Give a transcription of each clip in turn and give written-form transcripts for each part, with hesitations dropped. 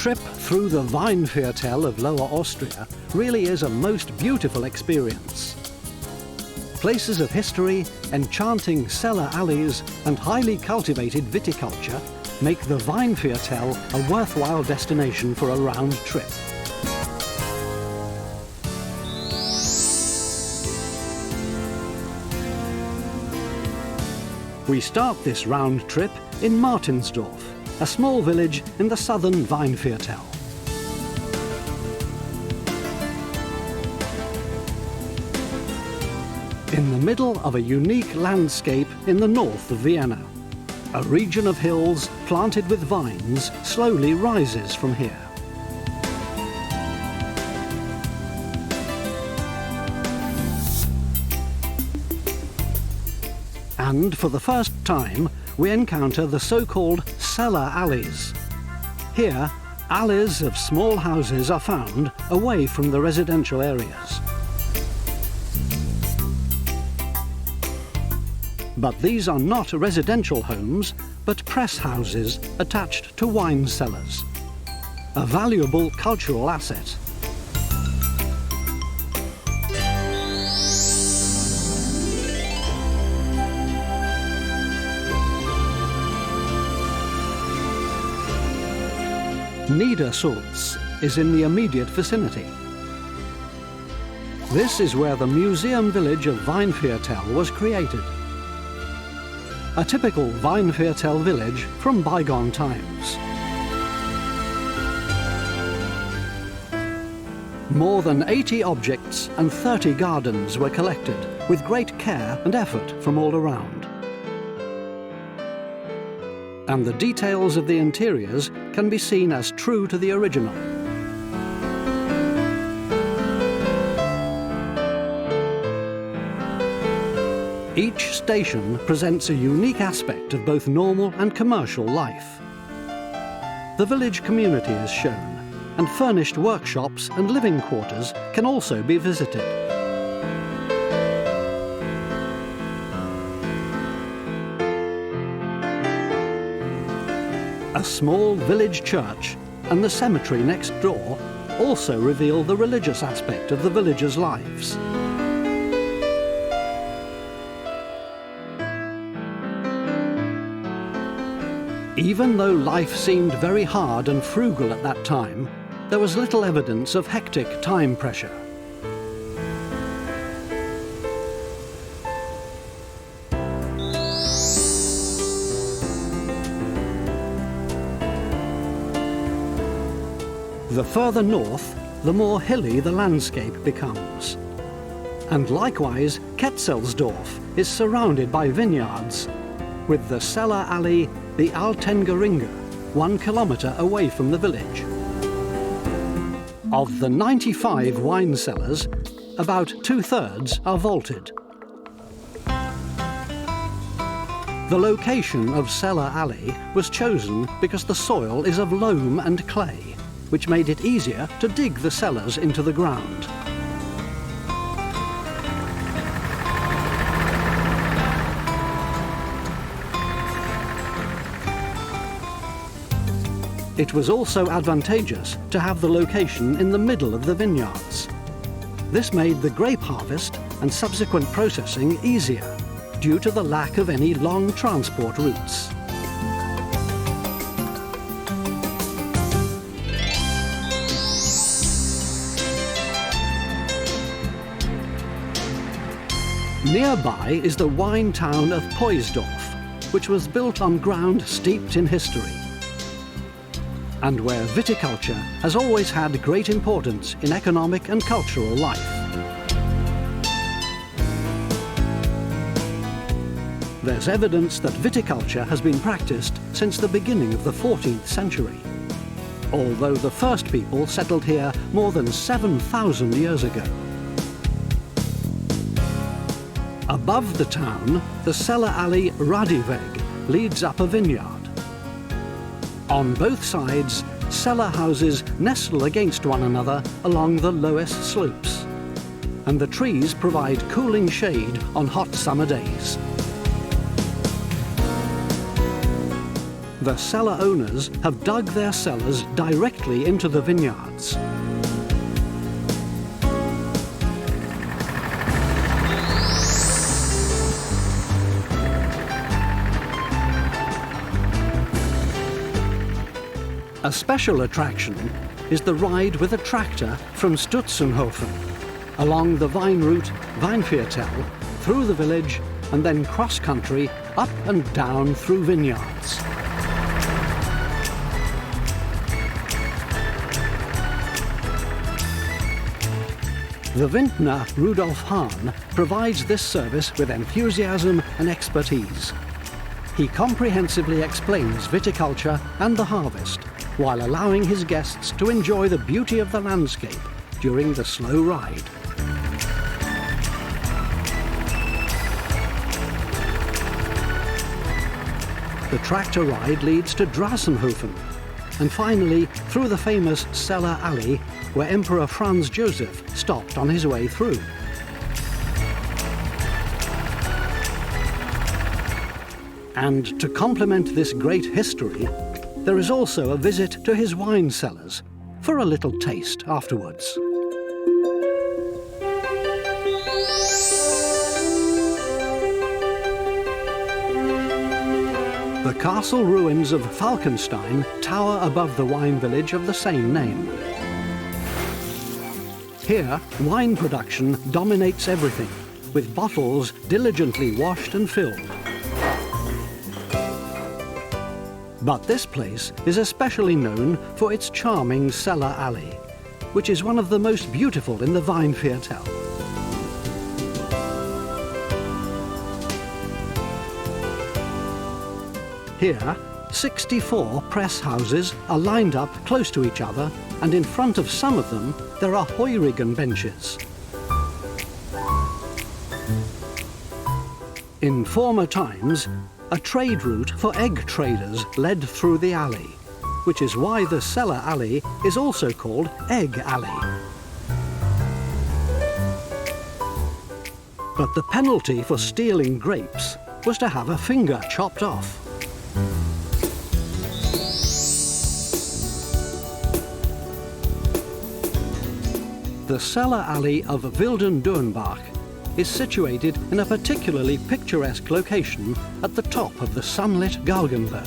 trip through the Weinviertel of Lower Austria really is a most beautiful experience. Places of history, enchanting cellar alleys and highly cultivated viticulture make the Weinviertel a worthwhile destination for a round trip. We start this round trip in Martinsdorf, a small village in the southern Weinviertel. In the middle of a unique landscape in the north of Vienna, a region of hills planted with vines slowly rises from here. And for the first time, we encounter the so-called cellar alleys. Here, alleys of small houses are found away from the residential areas. But these are not residential homes, but press houses attached to wine cellars. A valuable cultural asset. Niedersulz is in the immediate vicinity. This is where the museum village of Weinviertel was created. A typical Weinviertel village from bygone times. More than 80 objects and 30 gardens were collected with great care and effort from all around. And the details of the interiors can be seen as true to the original. Each station presents a unique aspect of both normal and commercial life. The village community is shown, and furnished workshops and living quarters can also be visited. A small village church and the cemetery next door also reveal the religious aspect of the villagers' lives. Even though life seemed very hard and frugal at that time, there was little evidence of hectic time pressure. The further north, the more hilly the landscape becomes. And likewise, Ketzelsdorf is surrounded by vineyards, with the cellar alley, the Altengeringe, 1 kilometre away from the village. Of the 95 wine cellars, about 2/3 are vaulted. The location of Cellar Alley was chosen because the soil is of loam and clay, which made it easier to dig the cellars into the ground. It was also advantageous to have the location in the middle of the vineyards. This made the grape harvest and subsequent processing easier, due to the lack of any long transport routes. Nearby is the wine town of Poysdorf, which was built on ground steeped in history, and where viticulture has always had great importance in economic and cultural life. There's evidence that viticulture has been practiced since the beginning of the 14th century, although the first people settled here more than 7,000 years ago. Above the town, the cellar alley Radiweg leads up a vineyard. On both sides, cellar houses nestle against one another along the lowest slopes, and the trees provide cooling shade on hot summer days. The cellar owners have dug their cellars directly into the vineyards. A special attraction is the ride with a tractor from Stutzenhofen, along the Wine Route Weinviertel, through the village, and then cross-country, up and down through vineyards. The vintner Rudolf Hahn provides this service with enthusiasm and expertise. He comprehensively explains viticulture and the harvest, while allowing his guests to enjoy the beauty of the landscape during the slow ride. The tractor ride leads to Drassenhofen, and finally through the famous cellar alley where Emperor Franz Joseph stopped on his way through. And to complement this great history, there is also a visit to his wine cellars for a little taste afterwards. The castle ruins of Falkenstein tower above the wine village of the same name. Here, wine production dominates everything, with bottles diligently washed and filled. But this place is especially known for its charming cellar alley, which is one of the most beautiful in the Weinviertel. Here, 64 press houses are lined up close to each other, and in front of some of them there are Heurigen benches. In former times, a trade route for egg traders led through the alley, which is why the cellar alley is also called Egg Alley. But the penalty for stealing grapes was to have a finger chopped off. The cellar alley of Wildendürnbach is situated in a particularly picturesque location at the top of the sunlit Galgenberg.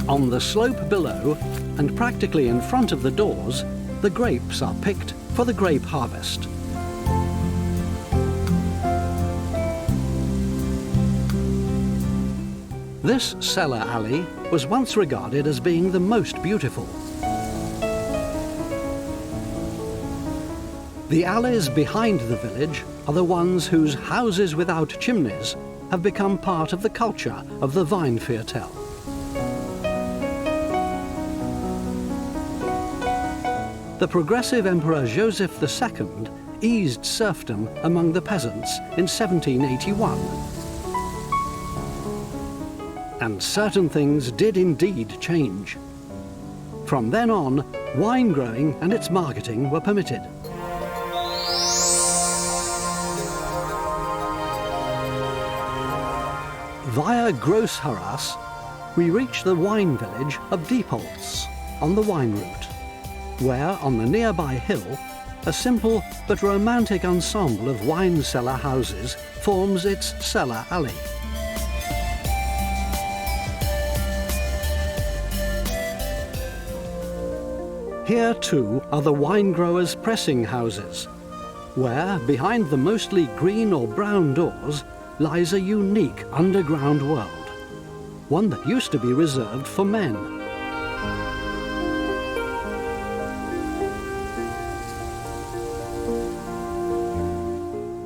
On the slope below, and practically in front of the doors, the grapes are picked for the grape harvest. This cellar alley was once regarded as being the most beautiful. The alleys behind the village are the ones whose houses without chimneys have become part of the culture of the Weinviertel. The progressive Emperor Joseph II eased serfdom among the peasants in 1781. And certain things did indeed change. From then on, wine growing and its marketing were permitted. Via Großharras, we reach the wine village of Diepholz on the Wine Route, where, on the nearby hill, a simple but romantic ensemble of wine cellar houses forms its cellar alley. Here too are the wine growers' pressing houses, where, behind the mostly green or brown doors, lies a unique underground world, one that used to be reserved for men.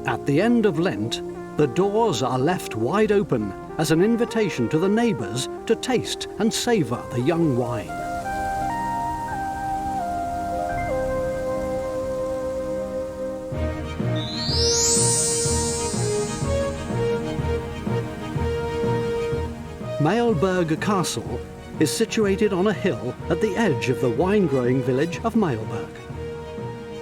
At the end of Lent, the doors are left wide open as an invitation to the neighbours to taste and savour the young wine. Mailberg Castle is situated on a hill at the edge of the wine-growing village of Mailberg.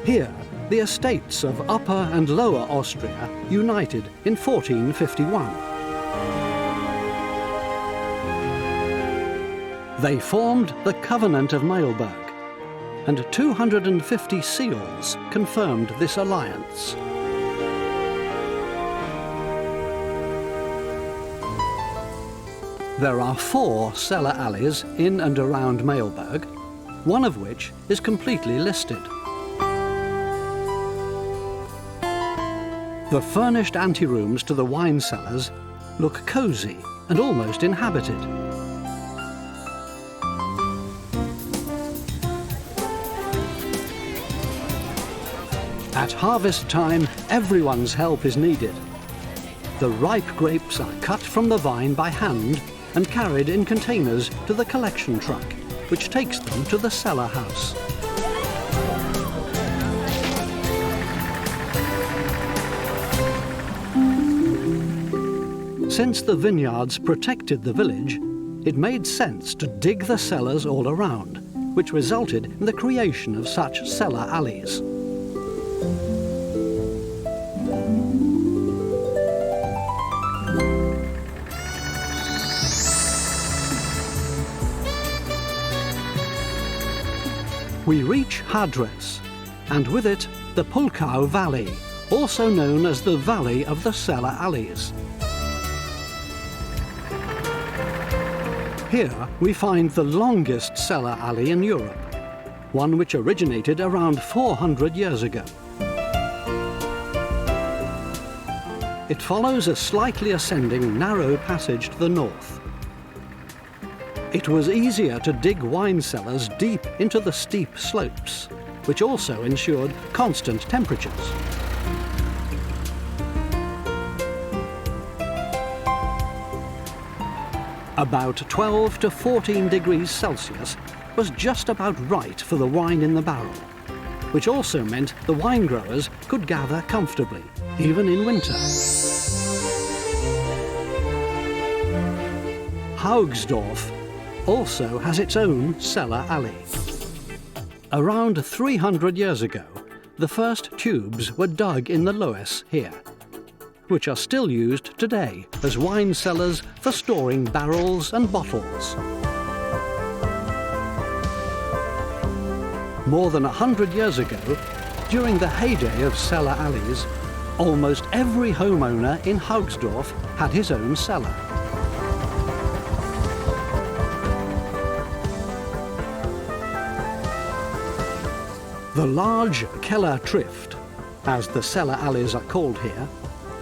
Here, the estates of Upper and Lower Austria united in 1451. They formed the Covenant of Mailberg, and 250 seals confirmed this alliance. There are 4 cellar alleys in and around Mailberg, one of which is completely listed. The furnished anterooms to the wine cellars look cosy and almost inhabited. At harvest time, everyone's help is needed. The ripe grapes are cut from the vine by hand and carried in containers to the collection truck, which takes them to the cellar house. Since the vineyards protected the village, it made sense to dig the cellars all around, which resulted in the creation of such cellar alleys. We reach Hadres, and with it the Pulkau Valley, also known as the Valley of the Cellar Alleys. Here we find the longest cellar alley in Europe, one which originated around 400 years ago. It follows a slightly ascending narrow passage to the north. It was easier to dig wine cellars deep into the steep slopes, which also ensured constant temperatures. About 12 to 14 degrees Celsius was just about right for the wine in the barrel, which also meant the wine growers could gather comfortably, even in winter. Haugsdorf also has its own cellar alley. Around 300 years ago, the first tubes were dug in the Loess here, which are still used today as wine cellars for storing barrels and bottles. More than 100 years ago, during the heyday of cellar alleys, almost every homeowner in Haugsdorf had his own cellar. The large Keller Trift, as the cellar alleys are called here,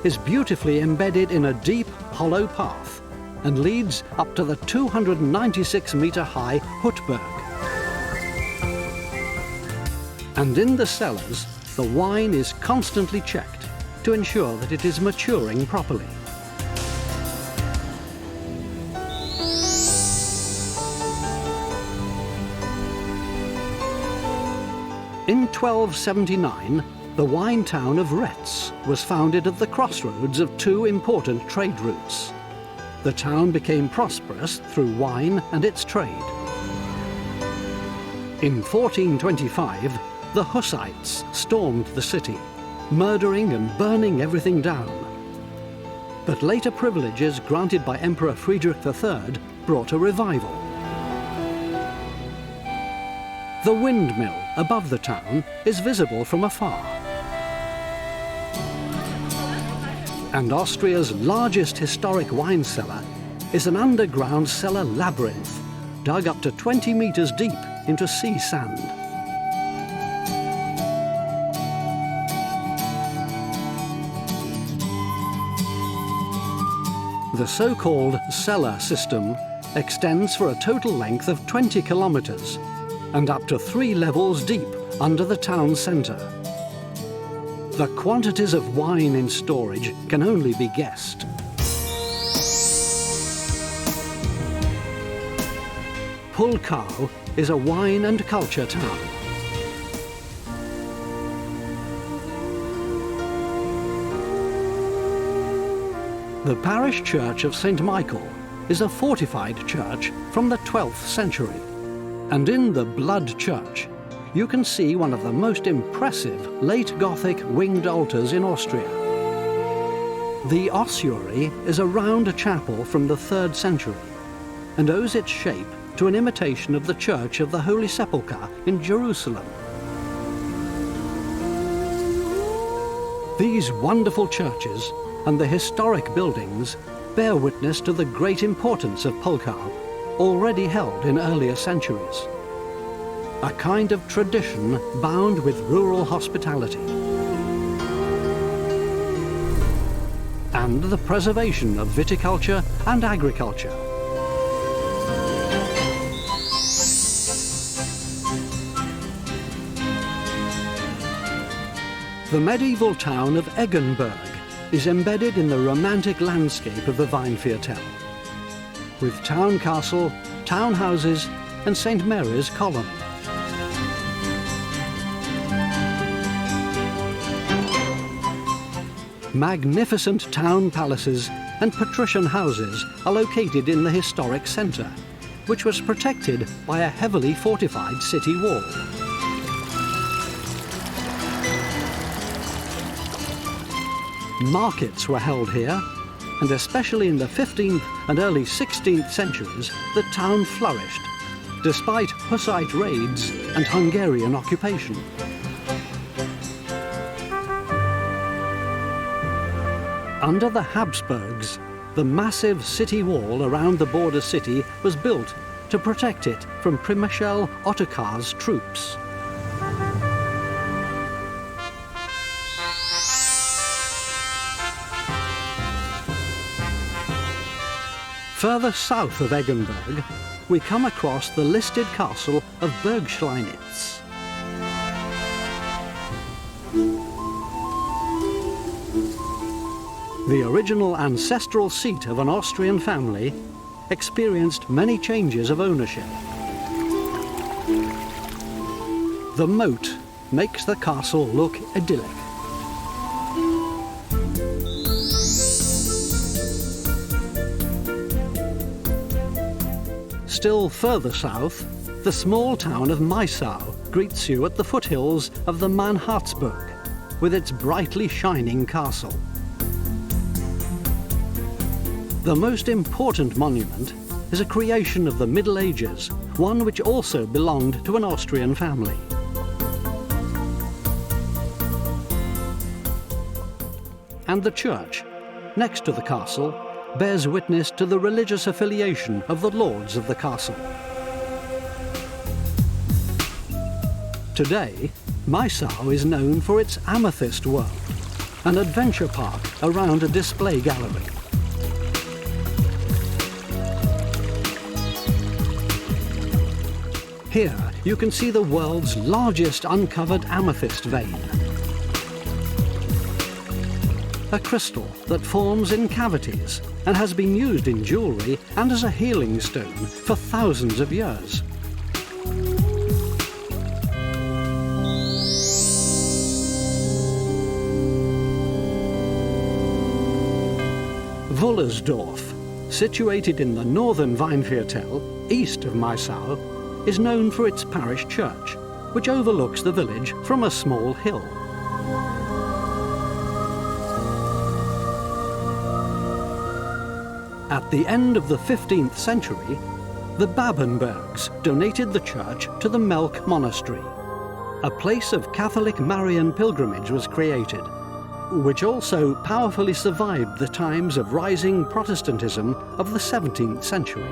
is beautifully embedded in a deep, hollow path and leads up to the 296-metre-high Hutberg. And in the cellars, the wine is constantly checked to ensure that it is maturing properly. In 1279, the wine town of Retz was founded at the crossroads of 2 important trade routes. The town became prosperous through wine and its trade. In 1425, the Hussites stormed the city, murdering and burning everything down. But later privileges granted by Emperor Friedrich III brought a revival. The windmill above the town is visible from afar. And Austria's largest historic wine cellar is an underground cellar labyrinth, dug up to 20 meters deep into sea sand. The so-called cellar system extends for a total length of 20 kilometers and up to 3 levels deep under the town centre. The quantities of wine in storage can only be guessed. Pulkau is a wine and culture town. The parish church of St. Michael is a fortified church from the 12th century. And in the Blood Church, you can see one of the most impressive late Gothic winged altars in Austria. The ossuary is a round chapel from the 3rd century and owes its shape to an imitation of the Church of the Holy Sepulchre in Jerusalem. These wonderful churches and the historic buildings bear witness to the great importance of Pulkau, already held in earlier centuries. A kind of tradition bound with rural hospitality. And the preservation of viticulture and agriculture. The medieval town of Eggenburg is embedded in the romantic landscape of the Weinviertel, with town castle, town houses and St. Mary's column. Magnificent town palaces and patrician houses are located in the historic centre, which was protected by a heavily fortified city wall. Markets were held here, and especially in the 15th and early 16th centuries, the town flourished, despite Hussite raids and Hungarian occupation. Under the Habsburgs, the massive city wall around the border city was built to protect it from Przemysl Ottokar's troops. Further south of Eggenburg, we come across the listed castle of Burgschleinitz. The original ancestral seat of an Austrian family experienced many changes of ownership. The moat makes the castle look idyllic. Still further south, the small town of Maissau greets you at the foothills of the Harzburg, with its brightly shining castle. The most important monument is a creation of the Middle Ages, one which also belonged to an Austrian family. And the church, next to the castle, bears witness to the religious affiliation of the lords of the castle. Today, Maissau is known for its Amethyst world, an adventure park around a display gallery. Here you can see the world's largest uncovered amethyst vein. A crystal that forms in cavities and has been used in jewellery and as a healing stone for thousands of years. Wullersdorf, situated in the northern Weinviertel, east of Maissau, is known for its parish church, which overlooks the village from a small hill. At the end of the 15th century, the Babenbergs donated the church to the Melk Monastery. A place of Catholic Marian pilgrimage was created, which also powerfully survived the times of rising Protestantism of the 17th century.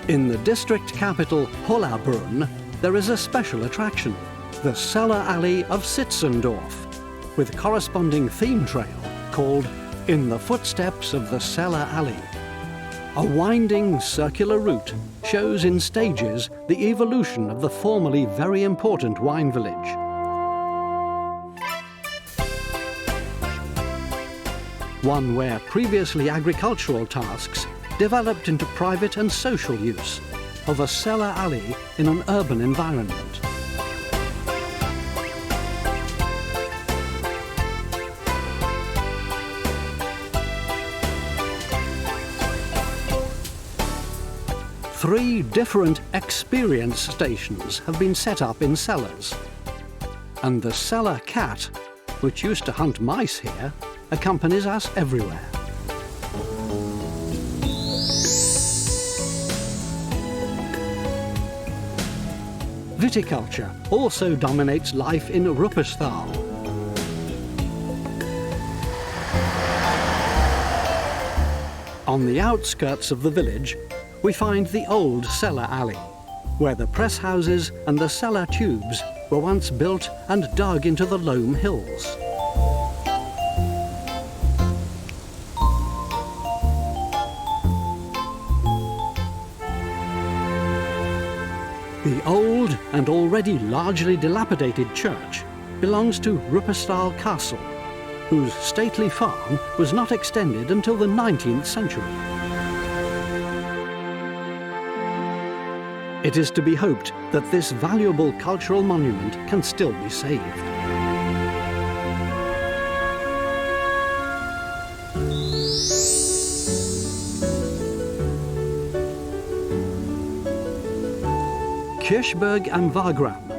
In the district capital Hollabrunn, there is a special attraction, the Cellar Alley of Sitzendorf, with corresponding theme trail called In the Footsteps of the Cellar Alley. A winding circular route shows in stages the evolution of the formerly very important wine village. One where previously agricultural tasks developed into private and social use of a cellar alley in an urban environment. Three different experience stations have been set up in cellars. And the cellar cat, which used to hunt mice here, accompanies us everywhere. Viticulture also dominates life in Ruppesthal. On the outskirts of the village, we find the old cellar alley, where the press houses and the cellar tubes were once built and dug into the loam hills. The old and already largely dilapidated church belongs to Ruppesthal Castle, whose stately farm was not extended until the 19th century. It is to be hoped that this valuable cultural monument can still be saved. Kirchberg am Wagram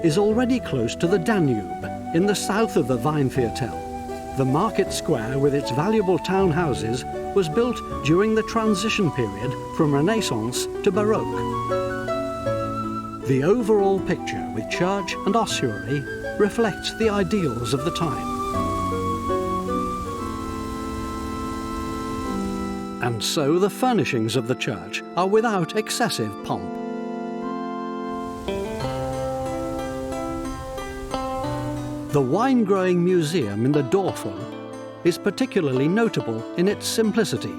is already close to the Danube, in the south of the Weinviertel. The market square with its valuable townhouses was built during the transition period from Renaissance to Baroque. The overall picture with church and ossuary reflects the ideals of the time. And so the furnishings of the church are without excessive pomp. The wine-growing museum in the Dorfel is particularly notable in its simplicity.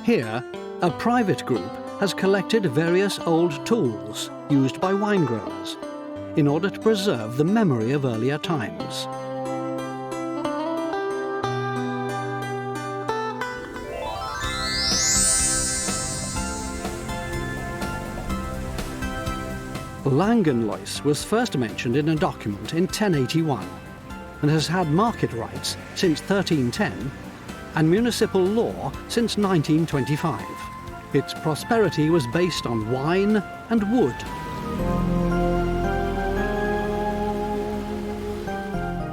Here, a private group has collected various old tools used by wine growers in order to preserve the memory of earlier times. Langenlois was first mentioned in a document in 1081 and has had market rights since 1310 and municipal law since 1925. Its prosperity was based on wine and wood.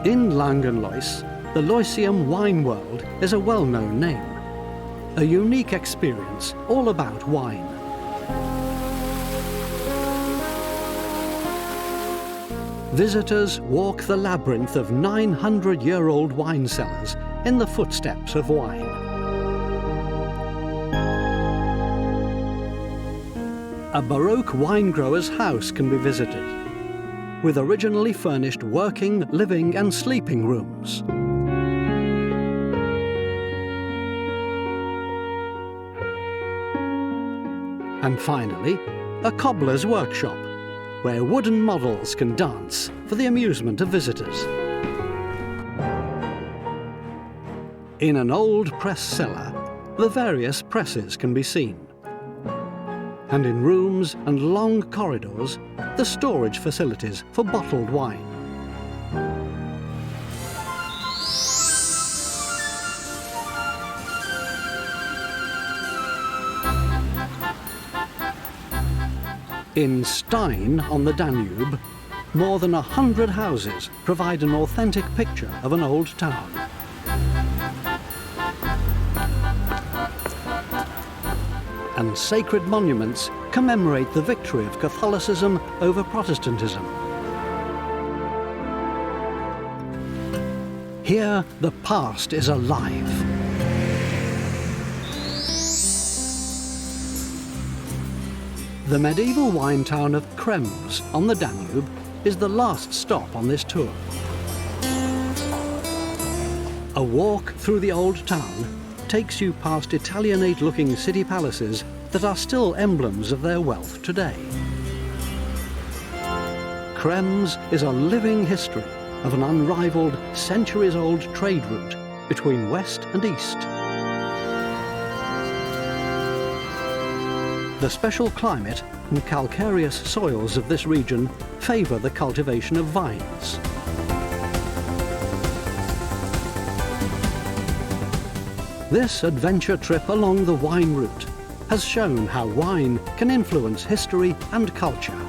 In Langenlois, the Loisium wine world is a well-known name, a unique experience all about wine. Visitors walk the labyrinth of 900-year-old wine cellars in the footsteps of wine. A Baroque wine grower's house can be visited, with originally furnished working, living and sleeping rooms. And finally, a cobbler's workshop, where wooden models can dance for the amusement of visitors. In an old press cellar, the various presses can be seen. And in rooms and long corridors, the storage facilities for bottled wine. In Stein on the Danube, more than 100 houses provide an authentic picture of an old town. And sacred monuments commemorate the victory of Catholicism over Protestantism. Here, the past is alive. The medieval wine town of Krems on the Danube is the last stop on this tour. A walk through the old town takes you past Italianate-looking city palaces that are still emblems of their wealth today. Krems is a living history of an unrivaled, centuries-old trade route between west and east. The special climate and calcareous soils of this region favour the cultivation of vines. This adventure trip along the wine route has shown how wine can influence history and culture.